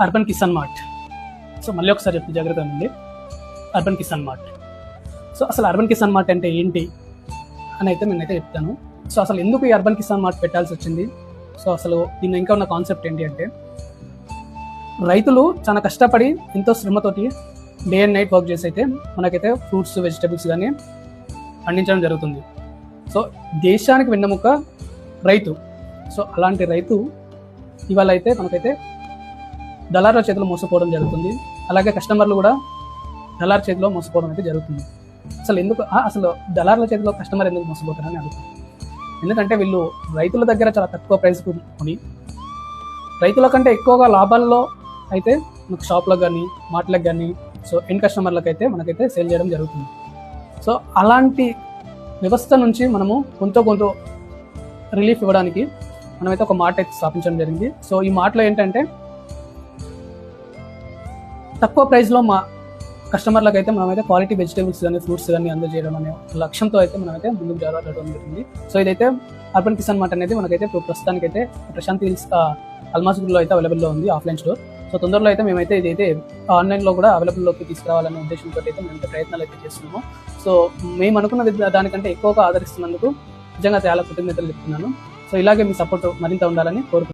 Urban Kisan mart. So మళ్ళీ ఒకసారి చెప్పి జాగ్రత్తగా ఉంది, అర్బన్ కిసాన్ మార్ట్. సో అసలు అర్బన్ కిసాన్ మార్ట్ అంటే ఏంటి అని అయితే నేనైతే చెప్తాను. సో అసలు ఎందుకు ఈ అర్బన్ కిసాన్ మార్ట్ పెట్టాల్సి వచ్చింది, సో అసలు దీని ఇంకా ఉన్న కాన్సెప్ట్ ఏంటి అంటే, రైతులు చాలా కష్టపడి ఎంతో శ్రమతోటి డే అండ్ నైట్ వర్క్ చేసి అయితే మనకైతే ఫ్రూట్స్ వెజిటబుల్స్ కానీ పండించడం జరుగుతుంది. సో దేశానికి వెన్నెముక రైతు. సో అలాంటి రైతు ఇవాళ అయితే మనకైతే దళారుల చేతిలో మోసపోవడం జరుగుతుంది. అలాగే కస్టమర్లు కూడా దళారు చేతిలో మోసపోవడం అయితే జరుగుతుంది. అసలు ఎందుకు అసలు దళారుల చేతిలో కస్టమర్ ఎందుకు మోసపోతారని అడుగుతారు. ఎందుకంటే వీళ్ళు రైతుల దగ్గర చాలా తక్కువ ప్రైస్కు కొని రైతుల కంటే ఎక్కువగా లాభాల్లో అయితే మనకు షాప్లకు కానీ మార్ట్లకు కానీ సో ఎండ్ కస్టమర్లకు అయితే మనకైతే సేల్ చేయడం జరుగుతుంది. సో అలాంటి వ్యవస్థ నుంచి మనము కొంత రిలీఫ్ ఇవ్వడానికి మనమైతే ఒక మార్ట్ అయితే స్థాపించడం జరిగింది. సో ఈ మార్ట్లో ఏంటంటే తక్కువ ప్రైస్లో మా కస్టమర్లకు అయితే మనమైతే క్వాలిటీ వెజిటేబుల్స్ కానీ ఫ్రూట్స్ కానీ అందజేయడం అనే లక్ష్యంతో అయితే మనమైతే ముందుకు జరగడం జరిగింది. సో ఇదైతే అర్బన్ కిసాన్ మార్ట్ అనేది మనకైతే ఇప్పుడు ప్రస్తుతానికైతే ప్రశాంతి హిల్స్ అల్మాస్గూర్లో అయితే అవైలబుల్లో ఉంది ఆఫ్లైన్ స్టోర్. సో తొందరలో అయితే మేమైతే ఇదైతే ఆన్లైన్లో కూడా అవైలబుల్లోకి తీసుకురావాలనే ఉద్దేశంతో అయితే మేమైతే ప్రయత్నాలు అయితే చేస్తున్నాము. సో మేము అనుకున్న దానికంటే ఎక్కువగా ఆదరిస్తున్నందుకు నిజంగా చాలా కృతజ్ఞతలు చెప్తున్నాను. సో ఇలాగే మీ సపోర్ట్ మరింత ఉండాలని కోరుకుంటున్నాను.